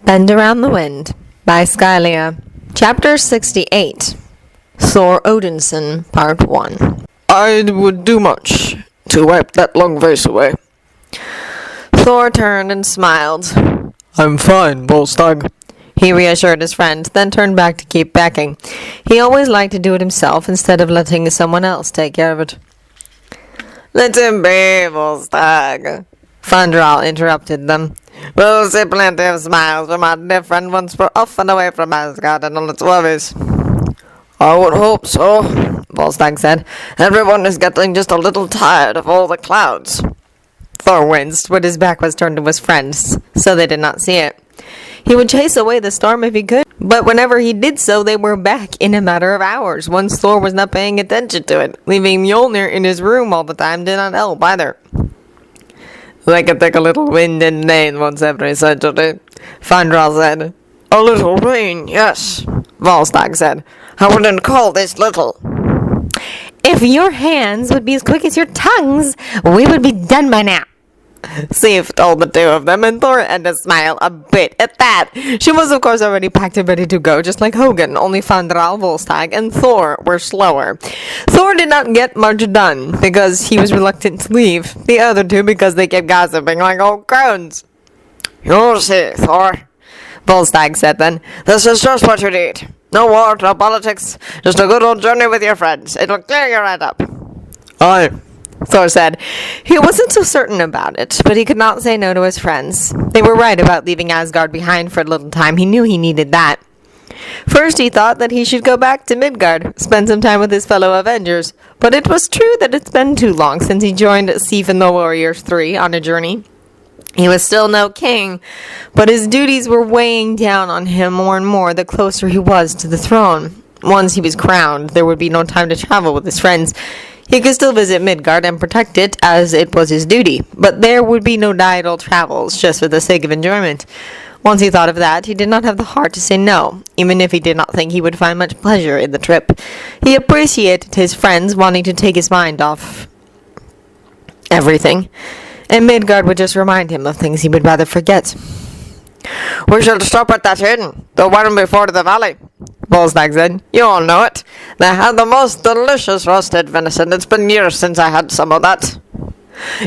Bend Around the Wind by Skylia. Chapter 68. Thor Odinson, Part 1. I would do much to wipe that long face away. Thor turned and smiled. I'm fine, Volstagg. He reassured his friend, then turned back to keep backing. He always liked to do it himself instead of letting someone else take care of it. Let him be, Volstagg. Fandral interrupted them. We'll see plenty of smiles from our dear friend once we're off and away from Asgard and all its worries. I would hope so, Volstagg said. Everyone is getting just a little tired of all the clouds. Thor winced, but his back was turned to his friends, so they did not see it. He would chase away the storm if he could, but whenever he did so, they were back in a matter of hours, once Thor was not paying attention to it. Leaving Mjolnir in his room all the time did not help either. They can take a little wind and rain once every century, Fandral said. A little rain, yes, Volstagg said. I wouldn't call this little. If your hands would be as quick as your tongues, we would be done by now. Sif told the two of them, and Thor had to smile a bit at that. She was, of course, already packed and ready to go, just like Hogan, only Fandral, Volstagg, and Thor were slower. Thor did not get much done, because he was reluctant to leave. The other two, because they kept gossiping like old crones. You'll see, Thor, Volstagg said then. This is just what you need. No war, no politics, just a good old journey with your friends. It'll clear your head up. Aye, Thor said. He wasn't so certain about it, but he could not say no to his friends. They were right about leaving Asgard behind for a little time. He knew he needed that. First he thought that he should go back to Midgard, spend some time with his fellow Avengers, but it was true that it's been too long since he joined Sif and the Warriors 3 on a journey. He was still no king, but his duties were weighing down on him more and more the closer he was to the throne. Once he was crowned, there would be no time to travel with his friends. He could still visit Midgard and protect it, as it was his duty, but there would be no idle travels, just for the sake of enjoyment. Once he thought of that, he did not have the heart to say no, even if he did not think he would find much pleasure in the trip. He appreciated his friends wanting to take his mind off everything, and Midgard would just remind him of things he would rather forget. We shall stop at that inn, the one before the valley, Volstagg said. You all know it. They have the most delicious roasted venison. It's been years since I had some of that.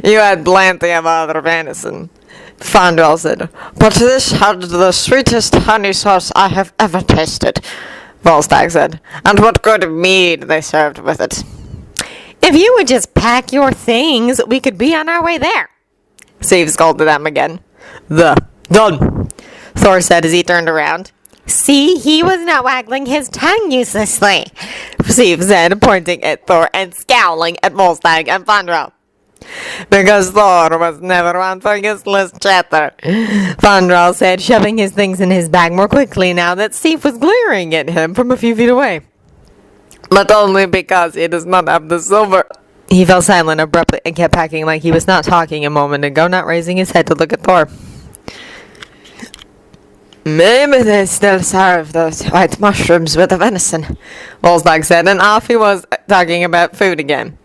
You had plenty of other venison, Fandral said. But this had the sweetest honey sauce I have ever tasted, Volstagg said. And what good mead they served with it. If you would just pack your things, we could be on our way there. Sif scolded them again. Done, Thor said as he turned around. See, he was not waggling his tongue uselessly, Sif said, pointing at Thor and scowling at Volstagg and Fandral. Because Thor was never one for useless chatter, Fandral said, shoving his things in his bag more quickly now that Sif was glaring at him from a few feet away. But only because he does not have the silver. He fell silent abruptly and kept packing like he was not talking a moment ago, not raising his head to look at Thor. Maybe they still serve those white mushrooms with the venison, Volstagg said, and off he was talking about food again.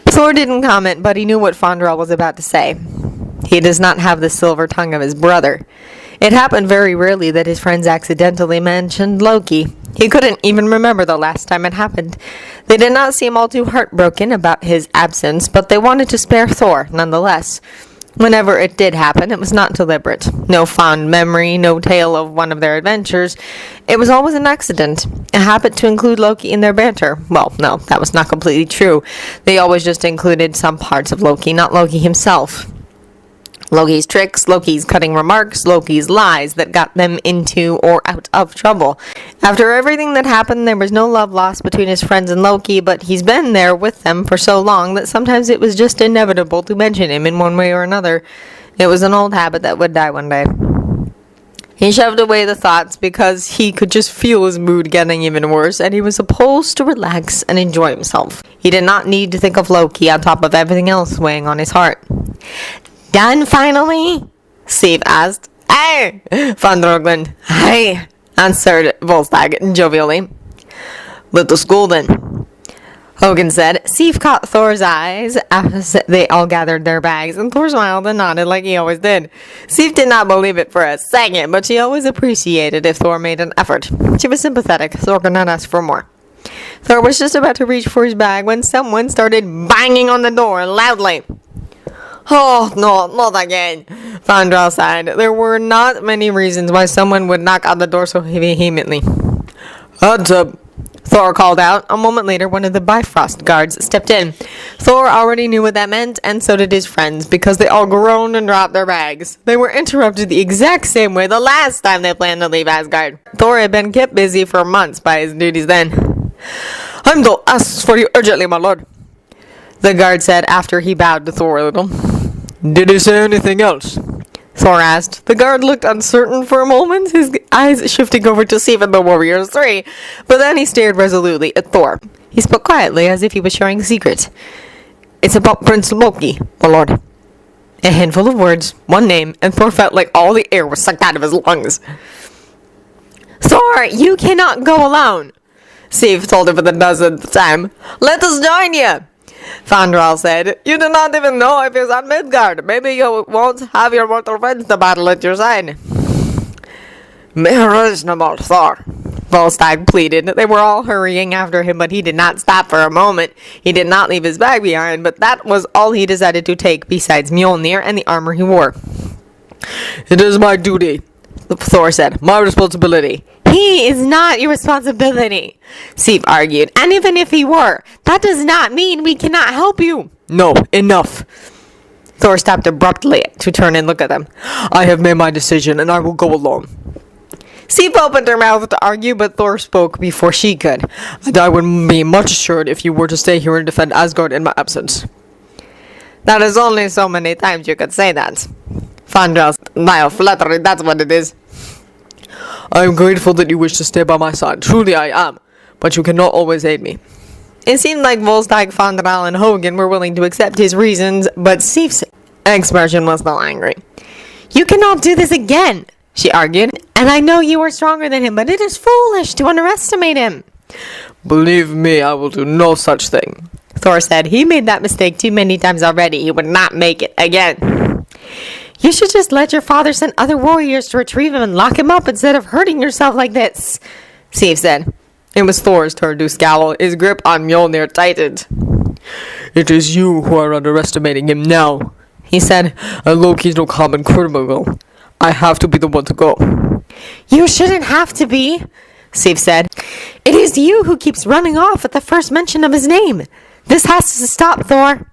Thor didn't comment, but he knew what Fandral was about to say. He does not have the silver tongue of his brother. It happened very rarely that his friends accidentally mentioned Loki. He couldn't even remember the last time it happened. They did not seem all too heartbroken about his absence, but they wanted to spare Thor, nonetheless. Whenever it did happen, it was not deliberate. No fond memory, no tale of one of their adventures. It was always an accident, a habit to include Loki in their banter. Well, no, that was not completely true. They always just included some parts of Loki, not Loki himself. Loki's tricks, Loki's cutting remarks, Loki's lies that got them into or out of trouble. After everything that happened, there was no love lost between his friends and Loki, but he's been there with them for so long that sometimes it was just inevitable to mention him in one way or another. It was an old habit that would die one day. He shoved away the thoughts because he could just feel his mood getting even worse, and he was supposed to relax and enjoy himself. He did not need to think of Loki on top of everything else weighing on his heart. Done finally? Sif asked. Hey! Fandral grinned. Hey! Answered Volstagg jovially. Let us go then. Hogan said. Sif caught Thor's eyes as they all gathered their bags, and Thor smiled and nodded like he always did. Sif did not believe it for a second, but she always appreciated if Thor made an effort. She was sympathetic. Thor could not ask for more. Thor was just about to reach for his bag when someone started banging on the door loudly. Oh, no, not again. Fandral sighed. There were not many reasons why someone would knock on the door so vehemently. Heads up. Thor called out. A moment later, one of the Bifrost guards stepped in. Thor already knew what that meant, and so did his friends, because they all groaned and dropped their bags. They were interrupted the exact same way the last time they planned to leave Asgard. Thor had been kept busy for months by his duties then. Heimdall asks for you urgently, my lord, the guard said after he bowed to Thor a little. Did he say anything else? Thor asked. The guard looked uncertain for a moment, his eyes shifting over to Sif and the Warriors 3, but then he stared resolutely at Thor. He spoke quietly, as if he was sharing a secret. It's about Prince Loki, my lord. A handful of words, one name, and Thor felt like all the air was sucked out of his lungs. Thor, you cannot go alone, Sif told him for the dozenth time. Let us join you, Fandral said. You do not even know if he's on Midgard. Maybe you won't have your mortal friends to battle at your side. Be reasonable, Thor, Volstagg pleaded. They were all hurrying after him, but he did not stop for a moment. He did not leave his bag behind, but that was all he decided to take besides Mjolnir and the armor he wore. It is my duty, Thor said. My responsibility. He is not your responsibility, Sif argued. And even if he were, that does not mean we cannot help you. No, enough. Thor stopped abruptly to turn and look at them. I have made my decision, and I will go alone. Sif opened her mouth to argue, but Thor spoke before she could. And I would be much assured if you were to stay here and defend Asgard in my absence. That is only so many times you could say that. Fandral smiled flattery, that's what it is. I am grateful that you wish to stay by my side. Truly I am. But you cannot always aid me. It seemed like Volstagg, Fandral, and Hogan were willing to accept his reasons, but Sif's expression was still angry. You cannot do this again, she argued. And I know you are stronger than him, but it is foolish to underestimate him. Believe me, I will do no such thing, Thor said. He made that mistake too many times already. He would not make it again. You should just let your father send other warriors to retrieve him and lock him up instead of hurting yourself like this, Sif said. It was Thor's turn to scowl. His grip on Mjolnir tightened. It is you who are underestimating him now, he said. And Loki's no common criminal. I have to be the one to go. You shouldn't have to be, Sif said. It is you who keeps running off at the first mention of his name. This has to stop, Thor.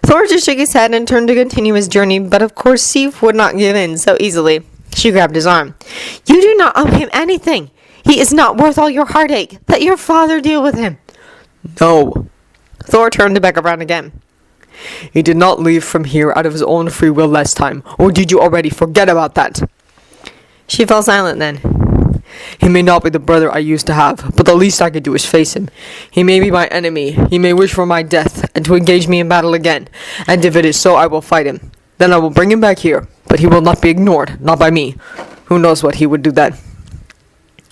Thor just shook his head and turned to continue his journey, but of course Sif would not give in so easily. She grabbed his arm. You do not owe him anything. He is not worth all your heartache. Let your father deal with him. No. Thor turned to back around again. He did not leave from here out of his own free will last time, or did you already forget about that? She fell silent then. He may not be the brother I used to have, but the least I could do is face him. He may be my enemy, he may wish for my death, and to engage me in battle again, and if it is so, I will fight him. Then I will bring him back here, but he will not be ignored, not by me. Who knows what he would do then?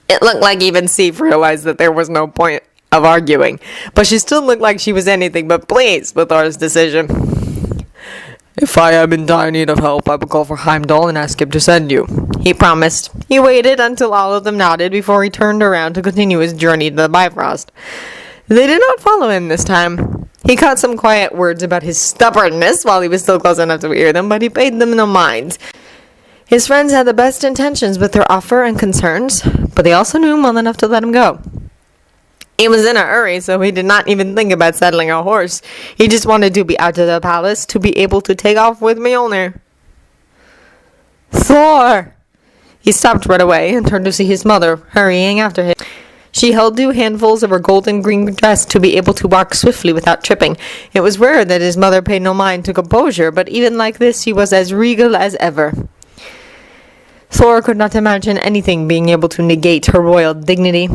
It looked like even Sif realized that there was no point of arguing, but she still looked like she was anything but pleased with Thor's decision. If I am in dire need of help, I will call for Heimdall and ask him to send you, he promised. He waited until all of them nodded before he turned around to continue his journey to the Bifrost. They did not follow him this time. He caught some quiet words about his stubbornness while he was still close enough to hear them, but he paid them no mind. His friends had the best intentions with their offer and concerns, but they also knew him well enough to let him go. He was in a hurry, so he did not even think about settling a horse. He just wanted to be out of the palace to be able to take off with Mjolnir. Thor! He stopped right away and turned to see his mother, hurrying after him. She held 2 handfuls of her golden green dress to be able to walk swiftly without tripping. It was rare that his mother paid no mind to composure, but even like this she was as regal as ever. Thor could not imagine anything being able to negate her royal dignity.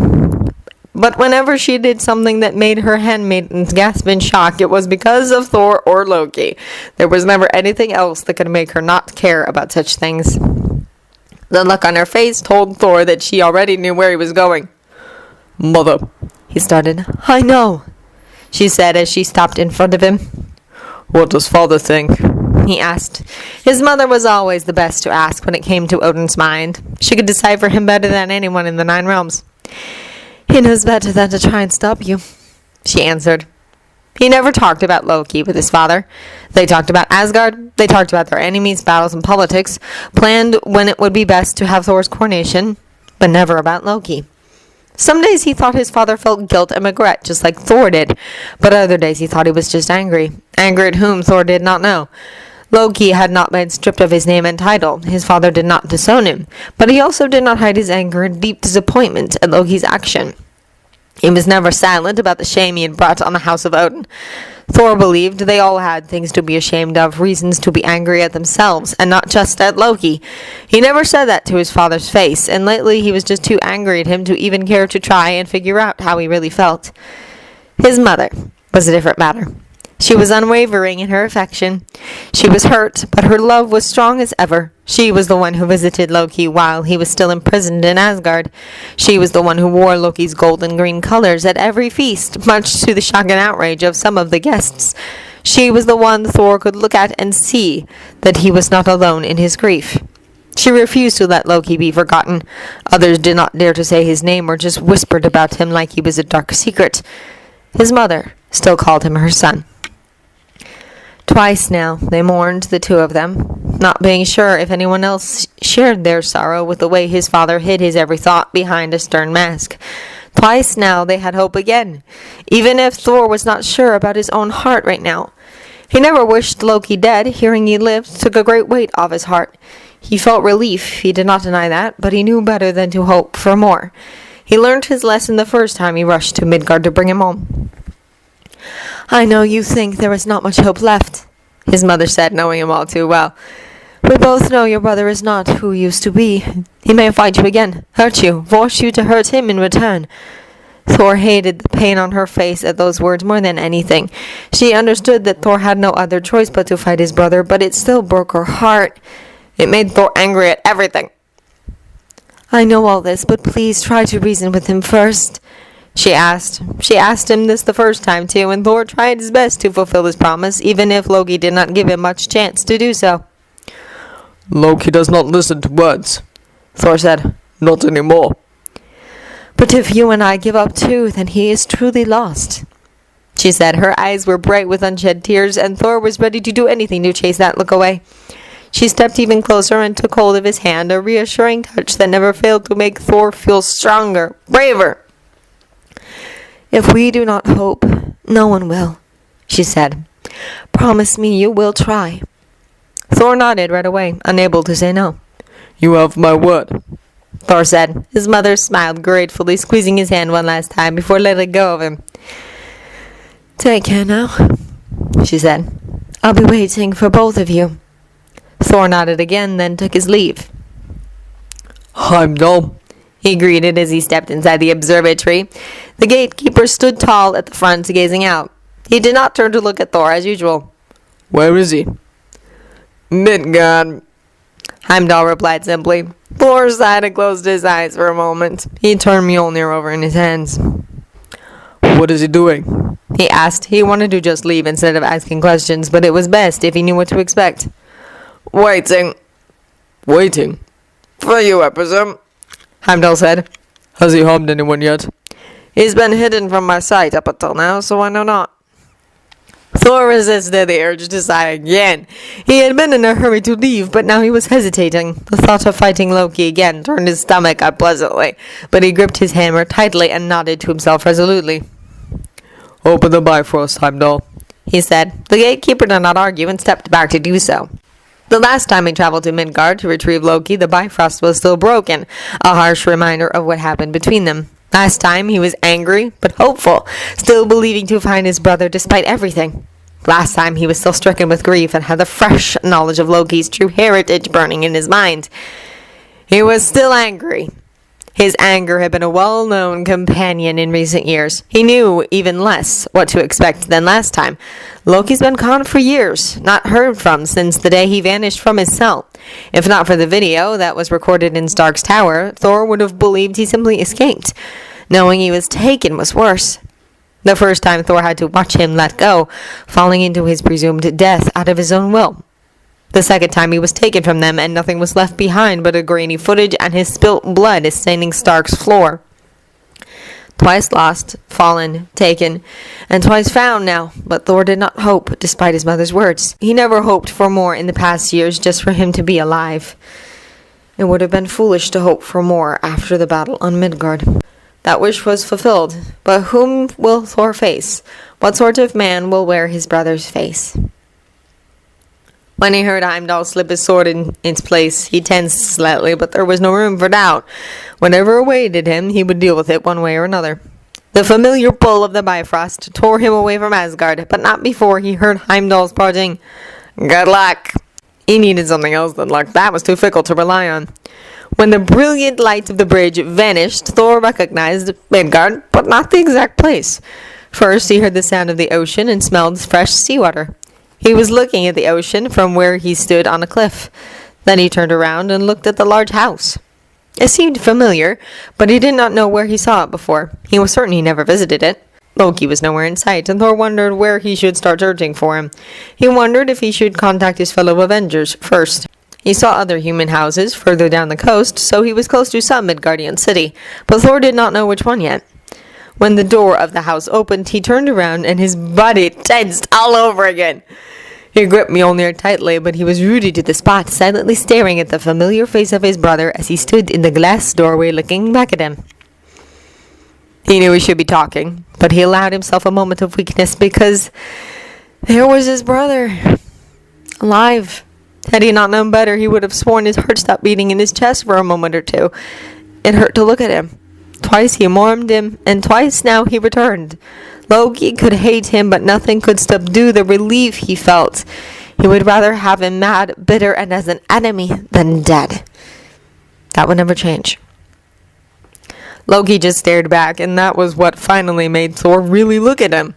But whenever she did something that made her handmaidens gasp in shock, it was because of Thor or Loki. There was never anything else that could make her not care about such things. The look on her face told Thor that she already knew where he was going. Mother, he started. I know. she said as she stopped in front of him. What does father think? He asked. His mother was always the best to ask when it came to Odin's mind. She could decipher him better than anyone in the 9 realms. He knows better than to try and stop you, she answered. He never talked about Loki with his father. They talked about Asgard, they talked about their enemies, battles, and politics, planned when it would be best to have Thor's coronation, but never about Loki. Some days he thought his father felt guilt and regret, just like Thor did, but other days he thought he was just angry. Angry at whom, Thor did not know. Loki had not been stripped of his name and title. His father did not disown him, but he also did not hide his anger and deep disappointment at Loki's action. He was never silent about the shame he had brought on the House of Odin. Thor believed they all had things to be ashamed of, reasons to be angry at themselves, and not just at Loki. He never said that to his father's face, and lately he was just too angry at him to even care to try and figure out how he really felt. His mother was a different matter. She was unwavering in her affection. She was hurt, but her love was strong as ever. She was the one who visited Loki while he was still imprisoned in Asgard. She was the one who wore Loki's gold and green colors at every feast, much to the shock and outrage of some of the guests. She was the one Thor could look at and see that he was not alone in his grief. She refused to let Loki be forgotten. Others did not dare to say his name or just whispered about him like he was a dark secret. His mother still called him her son. Twice now they mourned, the two of them, not being sure if anyone else shared their sorrow with the way his father hid his every thought behind a stern mask. Twice now they had hope again, even if Thor was not sure about his own heart right now. He never wished Loki dead. Hearing he lived took a great weight off his heart. He felt relief, he did not deny that, but he knew better than to hope for more. He learned his lesson the first time he rushed to Midgard to bring him home. I know you think there is not much hope left, his mother said, knowing him all too well. We both know your brother is not who he used to be. He may fight you again, hurt you, force you to hurt him in return. Thor hated the pain on her face at those words more than anything. She understood that Thor had no other choice but to fight his brother, but it still broke her heart. It made Thor angry at everything. I know all this, but please try to reason with him first, she asked. She asked him this the first time, too, and Thor tried his best to fulfill his promise, even if Loki did not give him much chance to do so. Loki does not listen to words, Thor said. Not anymore. But if you and I give up too, then he is truly lost, she said. Her eyes were bright with unshed tears, and Thor was ready to do anything to chase that look away. She stepped even closer and took hold of his hand, a reassuring touch that never failed to make Thor feel stronger, braver. If we do not hope, no one will, she said. Promise me you will try. Thor nodded right away, unable to say no. You have my word, Thor said. His mother smiled gratefully, squeezing his hand one last time before letting go of him. Take care now, she said. I'll be waiting for both of you. Thor nodded again, then took his leave. Heimdall, he greeted as he stepped inside the observatory. The gatekeeper stood tall at the front, gazing out. He did not turn to look at Thor as usual. Where is he? Midgard, Heimdall replied simply. Thor sighed and closed his eyes for a moment. He turned Mjolnir over in his hands. What is he doing? He asked. He wanted to just leave instead of asking questions, but it was best if he knew what to expect. Waiting. Waiting? For you, I presume, Heimdall said. Has he harmed anyone yet? He's been hidden from my sight up until now, so I know not. Thor resisted the urge to sigh again. He had been in a hurry to leave, but now he was hesitating. The thought of fighting Loki again turned his stomach unpleasantly, but he gripped his hammer tightly and nodded to himself resolutely. Open the Bifrost, Heimdall, he said. The gatekeeper did not argue and stepped back to do so. The last time he traveled to Midgard to retrieve Loki, the Bifrost was still broken, a harsh reminder of what happened between them. Last time he was angry, but hopeful, still believing to find his brother despite everything. Last time he was still stricken with grief and had the fresh knowledge of Loki's true heritage burning in his mind. He was still angry. His anger had been a well-known companion in recent years. He knew even less what to expect than last time. Loki's been gone for years, not heard from since the day he vanished from his cell. If not for the video that was recorded in Stark's tower, Thor would have believed he simply escaped. Knowing he was taken was worse. The first time Thor had to watch him let go, falling into his presumed death out of his own will. The second time he was taken from them and nothing was left behind but a grainy footage and his spilt blood staining Stark's floor. Twice lost, fallen, taken, and twice found now, but Thor did not hope, despite his mother's words. He never hoped for more in the past years just for him to be alive. It would have been foolish to hope for more after the battle on Midgard. That wish was fulfilled, but whom will Thor face? What sort of man will wear his brother's face? When he heard Heimdall slip his sword in its place, he tensed slightly, but there was no room for doubt. Whatever awaited him, he would deal with it one way or another. The familiar pull of the Bifrost tore him away from Asgard, but not before he heard Heimdall's parting, "Good luck." He needed something else than luck. That was too fickle to rely on. When the brilliant light of the bridge vanished, Thor recognized Midgard, but not the exact place. First, he heard the sound of the ocean and smelled fresh seawater. He was looking at the ocean from where he stood on a cliff. Then he turned around and looked at the large house. It seemed familiar, but he did not know where he saw it before. He was certain he never visited it. Loki was nowhere in sight, and Thor wondered where he should start searching for him. He wondered if he should contact his fellow Avengers first. He saw other human houses further down the coast, so he was close to some Midgardian city, but Thor did not know which one yet. When the door of the house opened, he turned around and his body tensed all over again. He gripped Mjolnir tightly, but he was rooted to the spot, silently staring at the familiar face of his brother as he stood in the glass doorway looking back at him. He knew he should be talking, but he allowed himself a moment of weakness because there was his brother, alive. Had he not known better, he would have sworn his heart stopped beating in his chest for a moment or two. It hurt to look at him. Twice he mourned him, and twice now he returned. Loki could hate him, but nothing could subdue the relief he felt. He would rather have him mad, bitter, and as an enemy than dead. That would never change. Loki just stared back, and that was what finally made Thor really look at him.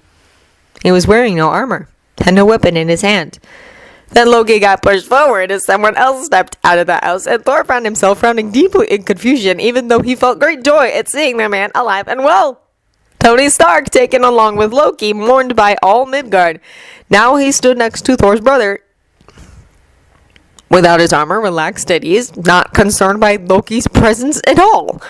He was wearing no armor, had no weapon in his hand. Then Loki got pushed forward as someone else stepped out of the house, and Thor found himself frowning deeply in confusion, even though he felt great joy at seeing the man alive and well. Tony Stark, taken along with Loki, mourned by all Midgard. Now he stood next to Thor's brother, without his armor, relaxed at ease, not concerned by Loki's presence at all.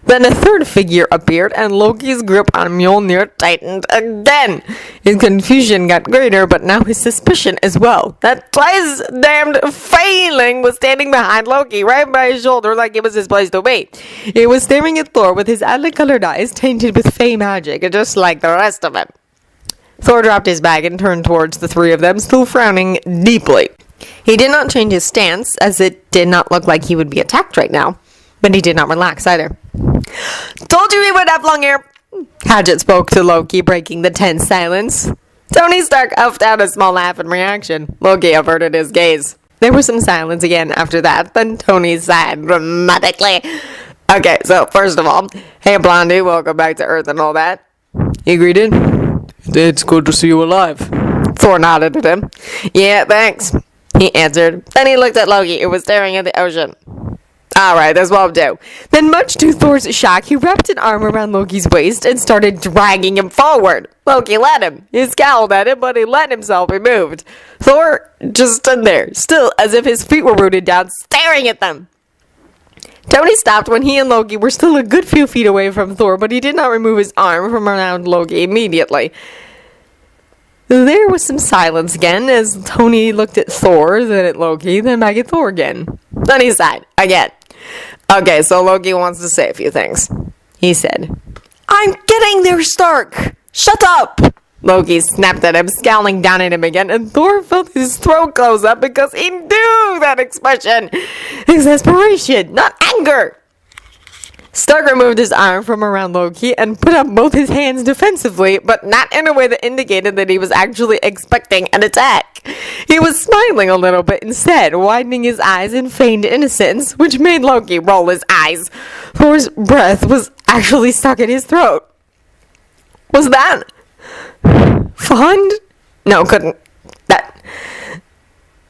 Then a third figure appeared, and Loki's grip on Mjolnir tightened again. His confusion got greater, but now his suspicion as well. That twice damned failing was standing behind Loki, right by his shoulder, like it was his place to be. He was staring at Thor with his oddly colored eyes tainted with fey magic, just like the rest of him. Thor dropped his bag and turned towards the three of them, still frowning deeply. He did not change his stance, as it did not look like he would be attacked right now. But he did not relax either. "Told you he would have long hair," Hadget spoke to Loki, breaking the tense silence. Tony Stark huffed out a small laugh in reaction. Loki averted his gaze. There was some silence again after that, then Tony sighed dramatically. "Okay, so first of all, hey Blondie, welcome back to Earth and all that." He greeted. "It's good to see you alive." Thor nodded at him. "Yeah, thanks," he answered. Then he looked at Loki, who was staring at the ocean. "Alright, this won't do." Then, much to Thor's shock, he wrapped an arm around Loki's waist and started dragging him forward. Loki let him. He scowled at him, but he let himself be moved. Thor just stood there, still as if his feet were rooted down, staring at them. Tony stopped when he and Loki were still a good few feet away from Thor, but he did not remove his arm from around Loki immediately. There was some silence again as Tony looked at Thor, then at Loki, then back at Thor again. Then he sighed again. "Okay, so Loki wants to say a few things," he said. "I'm getting there, Stark! Shut up!" Loki snapped at him, scowling down at him again, and Thor felt his throat close up because he knew that expression. Exasperation, not anger. Stark removed his arm from around Loki and put up both his hands defensively, but not in a way that indicated that he was actually expecting an attack. He was smiling a little bit instead, widening his eyes in feigned innocence, which made Loki roll his eyes. Thor's breath was actually stuck in his throat. Was that fond? No, couldn't.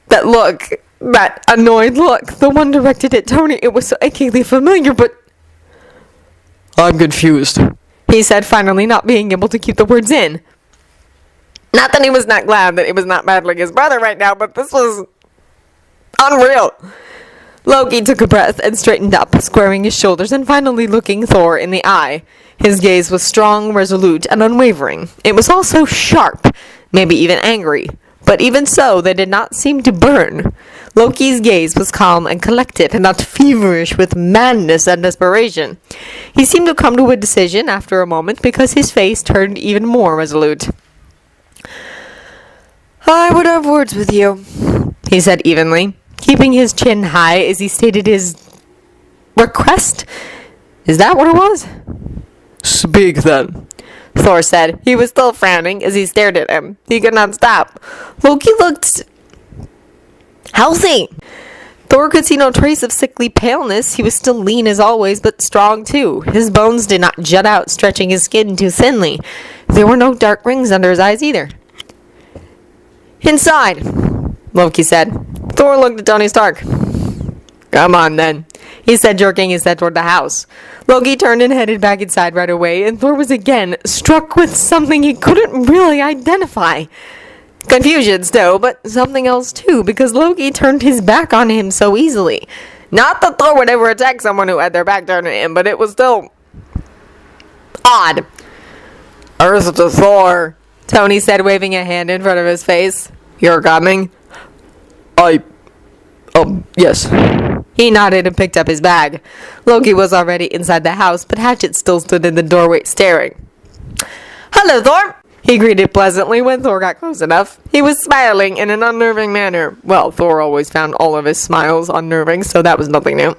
That look, that annoyed look, the one directed at Tony, it was so achingly familiar, but "I'm confused," he said, finally not being able to keep the words in. Not that he was not glad that he was not battling his brother right now, but this was unreal. Loki took a breath and straightened up, squaring his shoulders and finally looking Thor in the eye. His gaze was strong, resolute, and unwavering. It was also sharp, maybe even angry. But even so, they did not seem to burn. Loki's gaze was calm and collected, and not feverish with madness and desperation. He seemed to come to a decision after a moment because his face turned even more resolute. "I would have words with you," he said evenly, keeping his chin high as he stated his request. Is that what it was? Speak then, Thor said. He was still frowning as he stared at him. He could not stop. Loki looked healthy. Thor could see no trace of sickly paleness. He was still lean as always, but strong too. His bones did not jut out, stretching his skin too thinly. There were no dark rings under his eyes either. "Inside," Loki said. Thor looked at Tony Stark. "Come on then," he said, jerking his head toward the house. Loki turned and headed back inside right away, and Thor was again struck with something he couldn't really identify. Confusion still, but something else too, because Loki turned his back on him so easily. Not that Thor would ever attack someone who had their back turned to him, but it was still odd. Earth to Thor, Tony said, waving a hand in front of his face. "You're coming?" Yes. He nodded and picked up his bag. Loki was already inside the house, but Hatchet still stood in the doorway staring. "Hello, Thor!" he greeted pleasantly when Thor got close enough. He was smiling in an unnerving manner. Well, Thor always found all of his smiles unnerving, so that was nothing new.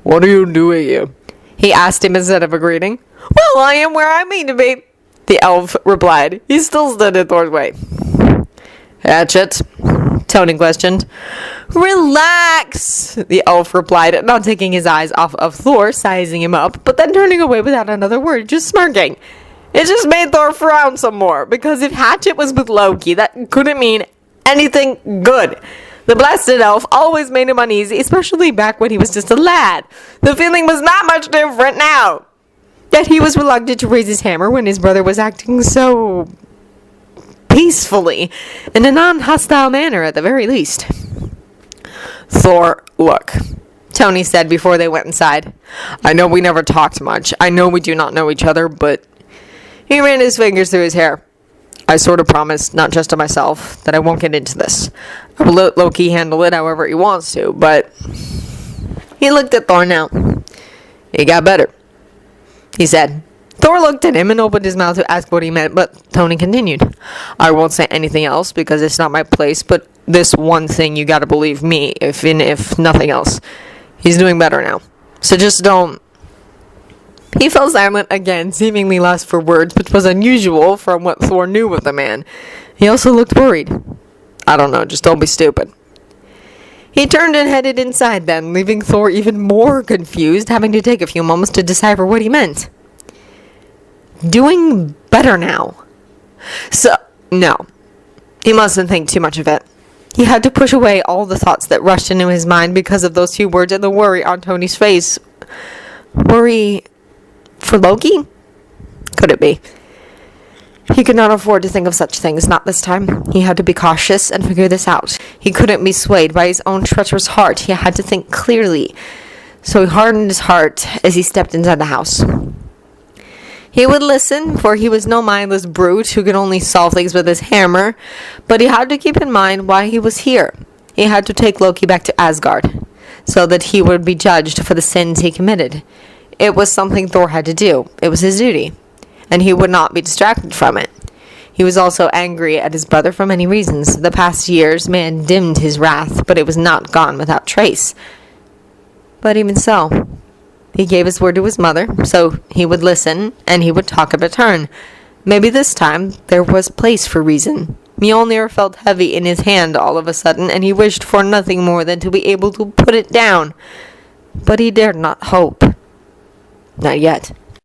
"What are you doing here?" he asked him instead of a greeting. "Well, I am where I mean to be," the elf replied. He still stood in Thor's way. "Hatchet?" Tony questioned. "Relax," the elf replied, not taking his eyes off of Thor, sizing him up, but then turning away without another word, just smirking. It just made Thor frown some more, because if Hatchet was with Loki, that couldn't mean anything good. The blasted elf always made him uneasy, especially back when he was just a lad. The feeling was not much different now. Yet he was reluctant to raise his hammer when his brother was acting so peacefully, in a non-hostile manner at the very least. "Thor, look," Tony said before they went inside. "I know we never talked much. I know we do not know each other, but..." He ran his fingers through his hair. "I sort of promised, not just to myself, that I won't get into this. I will let Loki handle it however he wants to, but..." He looked at Thor now. "He got better," he said. Thor looked at him and opened his mouth to ask what he meant, but Tony continued. "I won't say anything else because it's not my place, but this one thing you gotta believe me, if nothing else. He's doing better now. So just don't..." He fell silent again, seemingly lost for words, which was unusual from what Thor knew of the man. He also looked worried. "I don't know, just don't be stupid." He turned and headed inside then, leaving Thor even more confused, having to take a few moments to decipher what he meant. Doing better now. So, no. He mustn't think too much of it. He had to push away all the thoughts that rushed into his mind because of those few words and the worry on Tony's face. Worry for Loki? Could it be? He could not afford to think of such things, not this time. He had to be cautious and figure this out. He couldn't be swayed by his own treacherous heart. He had to think clearly. So he hardened his heart as he stepped inside the house. He would listen, for he was no mindless brute who could only solve things with his hammer, but he had to keep in mind why he was here. He had to take Loki back to Asgard, so that he would be judged for the sins he committed. It was something Thor had to do. It was his duty, and he would not be distracted from it. He was also angry at his brother for many reasons. The past years may have dimmed his wrath, but it was not gone without trace. But even so, he gave his word to his mother, so he would listen, and he would talk in return. Maybe this time there was place for reason. Mjolnir felt heavy in his hand all of a sudden, and he wished for nothing more than to be able to put it down. But he dared not hope. Not yet.